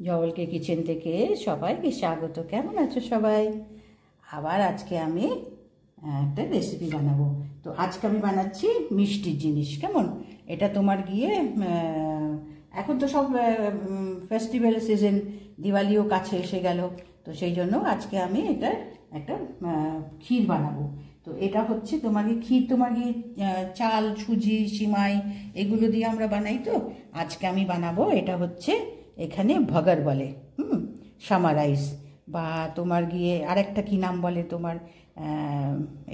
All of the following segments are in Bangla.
জবলকে কিচেন থেকে সবাইকে স্বাগত। কেমন আছো সবাই? আবার আজকে আমি একটা রেসিপি বানাবো। তো আজকে আমি বানাচ্ছি মিষ্টির জিনিস। কেমন? এটা তোমার গিয়ে এখন তো সব ফেস্টিভ্যাল সিজন, দিওয়ালিও কাছে এসে গেল, তো সেই জন্য আজকে আমি এটা একটা ক্ষীর বানাবো। তো এটা হচ্ছে তোমার ক্ষীর, তোমার গিয়ে চাল, সুজি, সিমাই এগুলো দিয়ে আমরা বানাই। তো আজকে আমি বানাবো, এটা হচ্ছে এখানে ভগার বলে, সামা রাইস, বা তোমার গিয়ে আরেকটা কি নাম বলে তোমার,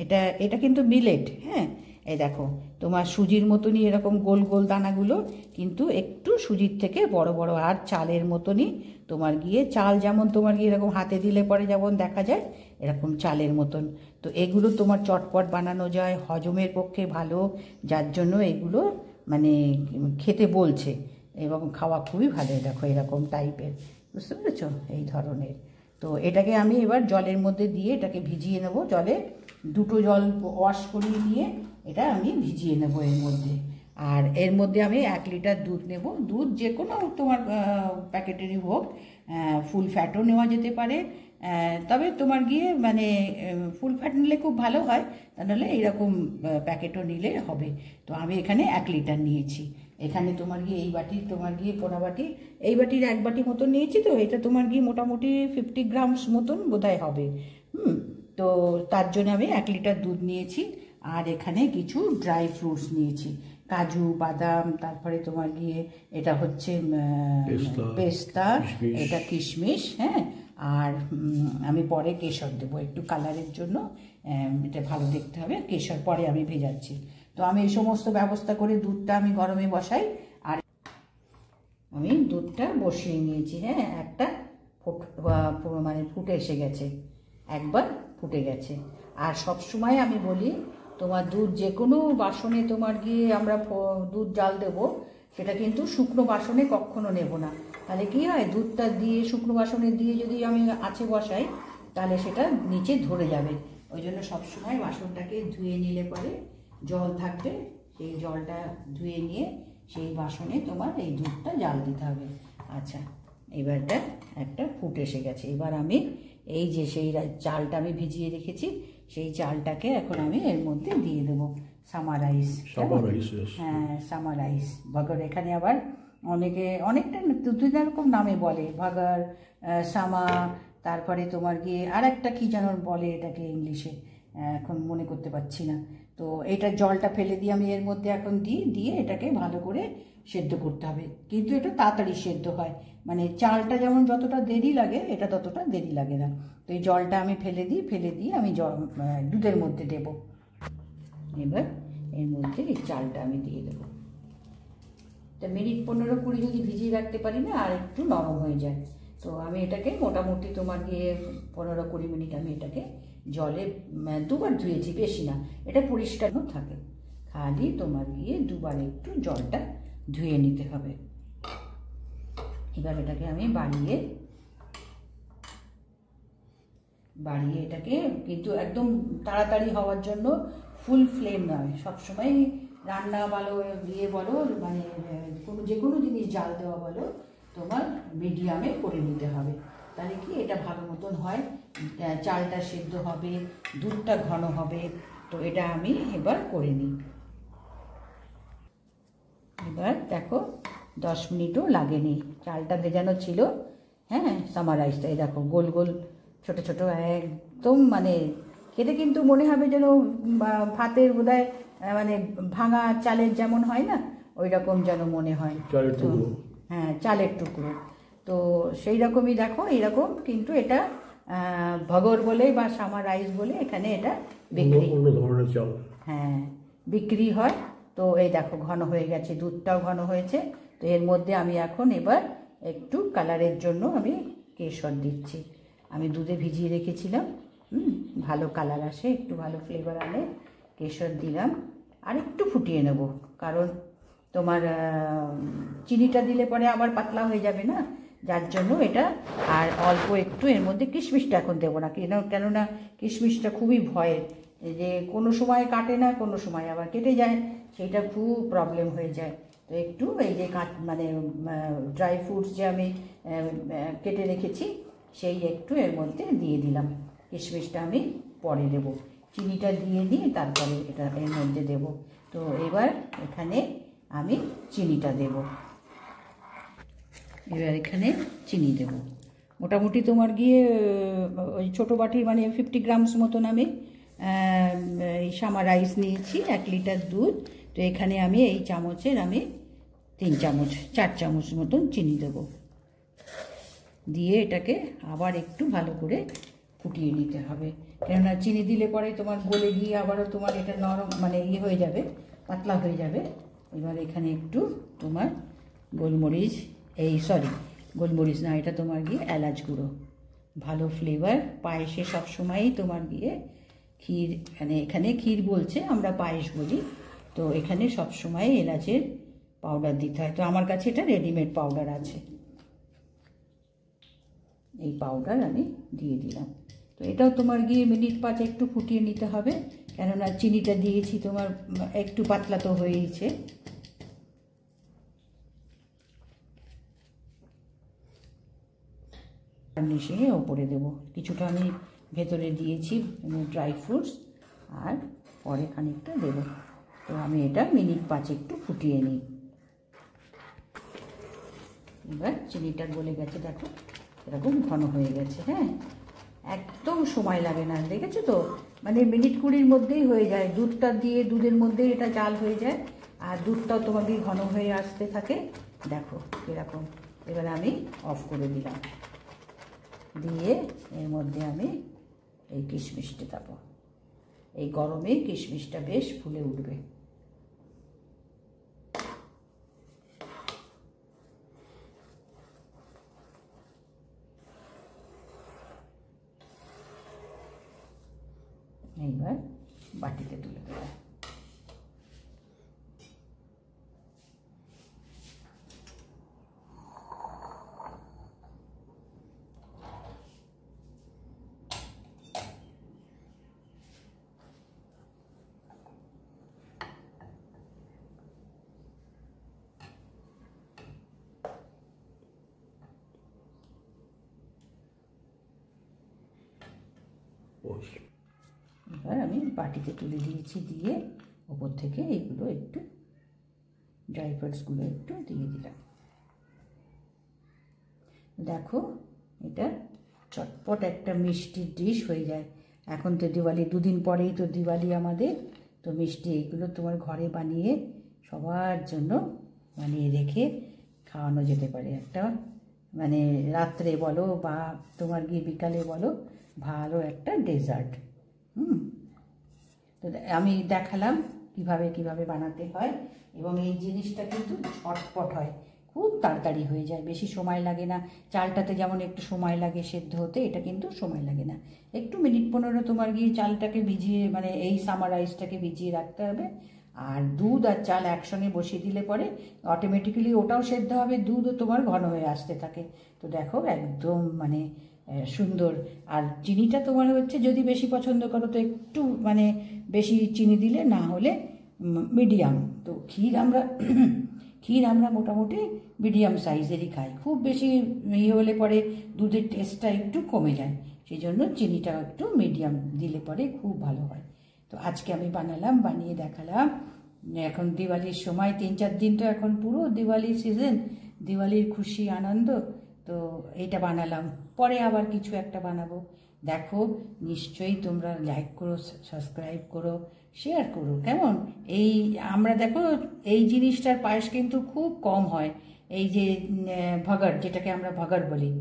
এটা এটা কিন্তু মিলেট। হ্যাঁ, এই দেখো তোমার সুজির মতনই এরকম গোল গোল দানাগুলো, কিন্তু একটু সুজির থেকে বড় বড়, আর চালের মতনই তোমার গিয়ে, চাল যেমন তোমার গিয়ে এরকম হাতে দিলে পরে যেমন দেখা যায় এরকম চালের মতন। তো এগুলো তোমার চটপট বানানো যায়, হজমের পক্ষে ভালো, যার জন্য এগুলো মানে খেতে বলছে, এবং খাওয়া খুবই ভালো। দেখো এরকম টাইপের, বুঝতে পেরেছো, এই ধরনের। তো এটাকে আমি এবার জলের মধ্যে দিয়ে এটাকে ভিজিয়ে নেব। জলে দুটো জল ওয়াশ করিয়ে নিয়ে এটা আমি ভিজিয়ে নেব এর মধ্যে। আর এর মধ্যে আমি 1 লিটার দুধ নেব। দুধ যে কোনো তোমার প্যাকেটেরই হোক, ফুল ফ্যাটও নেওয়া যেতে পারে, তবে তোমার গিয়ে মানে ফুল ফ্যাট নিলে খুব ভালো হয়, তা নাহলে এইরকম প্যাকেটও নিলে হবে। তো আমি এখানে 1 লিটার নিয়েছি। এখানে তোমার গিয়ে এই বাটির, তোমার গিয়ে পোনা বাটি, এই বাটির 1 বাটি মতন নিয়েছি। তো এটা তোমার গিয়ে মোটামুটি 50 গ্রামস মতন বোধহয় হবে। তো তার জন্য আমি 1 লিটার দুধ নিয়েছি। আর এখানে কিছু ড্রাই ফ্রুটস নিয়েছি, কাজু, বাদাম, তারপরে তোমার গিয়ে এটা হচ্ছে পেস্তা, এটা কিশমিশ। হ্যাঁ, আর আমি পরে কেশর দেবো একটু কালারের জন্য, এটা ভালো দেখতে হবে। কেশর পরে আমি ভেজাচ্ছি। তো আমি এই সমস্ত ব্যবস্থা করে দুধটা আমি গরমে বসাই। আর আমি দুধটা বসিয়ে নিয়েছি। হ্যাঁ, একটা মানে ফুটে এসে গেছে, একবার ফুটে গেছে। আর সব সময় আমি বলি, তোমার দুধ যে কোনো বাসনে তোমার গিয়ে আমরা দুধ জাল দেবো, সেটা কিন্তু শুকনো বাসনে কখনো নেব না। তাহলে কি হয়, দুধটা দিয়ে শুকনো বাসনে দিয়ে যদি আমি আঁচে বসাই, তাহলে সেটা নিচে ধরে যাবে। ওই জন্য সবসময় বাসনটাকে ধুয়ে নিলে পরে জল থাকবে, সেই জলটা ধুয়ে নিয়ে সেই বাসনে তোমার এই দুধটা জাল দিতে হবে। আচ্ছা, এবারটা একটা ফুট এসে গেছে। এবার আমি এই যে সেই চালটা আমি ভিজিয়ে রেখেছি, সেই চালটাকে এখন আমি এর মধ্যে দিয়ে দেবো। সামা রাইস, হ্যাঁ সামা রাইস, ভাগার। এখানে আবার অনেকে অনেকটা দু রকম নামে বলে, ভাগার, সামা, তারপরে তোমার গিয়ে আর একটা কী যেন বলে এটাকে ইংলিশে, এখন মনে করতে পারছি না। তো এটা জলটা ফেলে দিয়ে আমি এর মধ্যে এখন দিয়ে এটাকে ভালো করে সেদ্ধ করতে হবে। কিন্তু এটা তাড়াতাড়ি সেদ্ধ হয়, মানে চালটা যেমন যতটা দেরি লাগে, এটা ততটা দেরি লাগে না। তো এই জলটা আমি ফেলে দিয়ে আমি দুধের মধ্যে দেব। এবার এর মধ্যে এই চালটা আমি দিয়ে দেবো। তা মিনিট 15-20 যদি ভিজিয়ে রাখতে পারি না, আর একটু নরম হয়ে যায়। তো আমি এটাকে মোটামুটি তোমার গিয়ে 15-20 মিনিট আমি এটাকে জলে 2বার ধুয়েছি, বেশি না, এটা পরিষ্কার থাকে, খালি তোমার গিয়ে 2বার একটু জলটা ধুয়ে নিতে হবে। এবার এটাকে আমি বাড়িয়ে এটাকে, কিন্তু একদম তাড়াতাড়ি হওয়ার জন্য ফুল ফ্লেম নয়, সবসময় রান্না বলো, বলো, মানে যে কোনো জিনিস জাল দেওয়া বলো, তোমার মিডিয়ামে করে নিতে হবে। তাহলে কি এটা ভালো মতন হয়, চালটা সেদ্ধ হবে, দুধটা ঘন হবে। তো এটা আমি এবার করে নিই। এবার দেখো 10 মিনিটও লাগেনি, চালটা ভেজানো ছিল। হ্যাঁ, সামার রাইসটা এই দেখো গোল গোল ছোট ছোট, একদম মানে খেতে কিন্তু মনে হবে যেন ভাতের বোধহয় মানে ভাঙা চালের যেমন হয় না, ওই রকম যেন মনে হয়, হ্যাঁ চালের টুকরো। তো সেই রকমই দেখো এইরকম, কিন্তু এটা ভগর বলে বা সামা রাইস বলে এখানে এটা বিক্রি, হ্যাঁ বিক্রি হয়। তো এই দেখো ঘন হয়ে গেছে, দুধটাও ঘন হয়েছে। তো এর মধ্যে আমি এখন এবার একটু কালারের জন্য আমি কেশর দিচ্ছি। আমি দুধে ভিজিয়ে রেখেছিলাম, ভালো কালার আসে, একটু ভালো ফ্লেভার আনে, কেশর দিলাম। আর একটু ফুটিয়ে নেব, কারণ তোমার চিনিটা দিলে পরে আবার পাতলা হয়ে যাবে না, যার জন্য এটা। আর অল্প একটু এর মধ্যে কিশমিশটা এখন দেবো না, কেননা কিশমিশটা খুবই ভয়ের, যে কোনো সময় কাটে না, কোনো সময় আবার কেটে যায়, সেইটা খুব প্রবলেম হয়ে যায়। তো একটু এই যে মানে ড্রাই ফ্রুটস যে আমি কেটে রেখেছি সেই একটু এর মধ্যে দিয়ে দিলাম। কিশমিশটা আমি পরে দেবো, চিনিটা দিয়ে দিয়ে তারপরে এটা এর মধ্যে দেব। তো এবার এখানে আমি চিনিটা দেব। এবার এখানে চিনি দেব মোটামুটি তোমার গিয়ে ওই ছোটো বাটি মানে 50 গ্রামস মতন আমি এই সামা রাইস নিয়েছি, 1 লিটার দুধ। তো এখানে আমি এই চামচের আমি 4 চামচ মতন চিনি দেব। দিয়ে এটাকে আবার একটু ভালো করে ফুটিয়ে নিতে হবে, কেননা চিনি দিলে পরে তোমার গলে গিয়ে আবারও তোমার এটা নরম মানে ইয়ে হয়ে যাবে, পাতলা হয়ে যাবে। এবার এখানে একটু তোমার গোলমরিচ গোলমরিচ না, এটা তোমার গিয়ে এলাচ গুঁড়ো, ভালো ফ্লেভার। পায়েসে সবসময়ই তোমার গিয়ে ক্ষীর, মানে এখানে ক্ষীর বলছে, আমরা পায়েস বলি। তো এখানে সবসময় এলাচের পাউডার দিতে হয়। তো আমার কাছে এটা রেডিমেড পাউডার আছে, এই পাউডার আমি দিয়ে দিলাম। তো এটাও তোমার গিয়ে মিনিট 5 একটু ফুটিয়ে নিতে হবে, কেননা চিনিটা দিয়েছি তোমার একটু পাতলা তো হয়েইছে। গার্নিশিংয়ে ওপরে দেবো কিছুটা আমি ভেতরে দিয়েছি ড্রাই ফ্রুটস, আর পরে খানিকটা দেবো। তো আমি এটা মিনিট 5 একটু ফুটিয়ে নিই। এবার চিনিটা গলে গেছে, দেখো এরকম ঘন হয়ে গেছে। হ্যাঁ, একদম সময় লাগে না, দেখেছো তো, মানে মিনিট 20-র মধ্যেই হয়ে যায়। দুধটা দিয়ে দুধের মধ্যেই এটা জাল হয়ে যায়, আর দুধটাও তোমাকে ঘন হয়ে আসতে থাকে। দেখো এরকম। এবার আমি অফ করে দিলাম, দিয়ে এর মধ্যে আমি এই কিশমিশটা দেবো। এই গরমে কিশমিশটা বেশ ফুলে উঠবে। এইবার বাটিতে তুলে দেবো। এবার আমি বাটিতে তুলে দিয়েছি, দিয়ে ওপর থেকে এইগুলো একটু ড্রাই ফ্রুটসগুলো একটু দিয়ে দিলাম। দেখো এটা চটপট একটা মিষ্টির ডিশ হয়ে যায়। এখন তো দিওয়ালি, 2 দিন পরেই তো দিওয়ালি আমাদের। তো মিষ্টি এইগুলো তোমার ঘরে বানিয়ে সবার জন্য বানিয়ে রেখে খাওয়ানো যেতে পারে। একটা মানে রাত্রে বলো বা তোমার গিয়ে বিকালে বলো, ভালো একটা ডেজার্ট। তো আমি দেখালাম কিভাবে বানাতে হয়, এবং এই জিনিসটা কিন্তু ঝটপট হয়, খুব তাড়াতাড়ি হয়ে যায়, বেশি সময় লাগে না। চালটাতে যেমন একটু সময় লাগে সেদ্ধ হতে, এটা কিন্তু সময় লাগে না। একটু মিনিট 15 তোমার গিয়ে চালটাকে ভিজিয়ে, মানে এই সামার রাইসটাকে ভিজিয়ে রাখতে হবে। আর দুধ আর চাল একসঙ্গে বসিয়ে দিলে পরে অটোমেটিক্যালি ওটাও সেদ্ধ হবে, দুধও তোমার ঘন হয়ে আসতে থাকে। তো দেখো একদম মানে সুন্দর। আর চিনিটা তোমার হচ্ছে যদি বেশি পছন্দ করো তো একটু মানে বেশি চিনি দিলে, না হলে মিডিয়াম। তো ক্ষীর আমরা মোটামুটি মিডিয়াম সাইজেরই খাই, খুব বেশি ইয়ে হলে পরে দুধের টেস্টটা একটু কমে যায়, সেই জন্য চিনিটা একটু মিডিয়াম দিলে পরে খুব ভালো হয়। তো আজকে আমি বানালাম, বানিয়ে দেখালাম। এখন দিওয়ালির সময় 3-4 দিন তো এখন পুরো দিওয়ালির সিজন, দিওয়ালির খুশি আনন্দ। তো এইটা বানালাম, পরে আবার কিছু একটা বানাবো। দেখো নিশ্চয়ই তোমরা লাইক করো, সাবস্ক্রাইব করো, শেয়ার করো। কেমন এই আমরা দেখো এই জিনিসটার পায়েস কিন্তু খুব কম হয়। এই যে ভাগার, যেটাকে আমরা ভাগার বলি,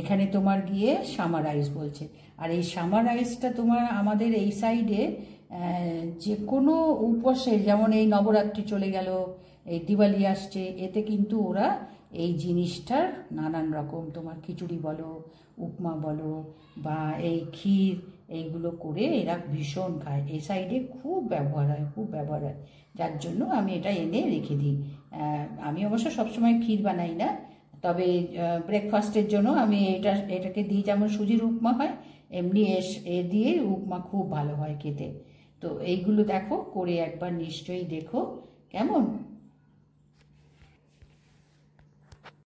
এখানে তোমার গিয়ে সামা রাইস বলছে। আর এই সামা রাইসটা তোমার আমাদের এই সাইডে যে কোনো উপসে, যেমন এই নবরাত্রি চলে গেল, এই দিওয়ালি আসছে, এতে কিন্তু ওরা এই জিনিসটার নানান রকম তোমার খিচুড়ি বলো, উপমা বলো, বা এই ক্ষীর, এইগুলো করে এরা ভীষণ খায়। এই সাইডে খুব ব্যবহার হয়, যার জন্য আমি এটা এনে রেখে দিই। আমি অবশ্য সবসময় ক্ষীর বানাই না, তবে ব্রেকফাস্টের জন্য আমি এটাকে দিই। যেমন সুজির উপমা হয়, এমনি এ দিয়ে উপমা খুব ভালো হয় খেতে। তো এইগুলো দেখো করে একবার নিশ্চয়ই দেখো। কেমন?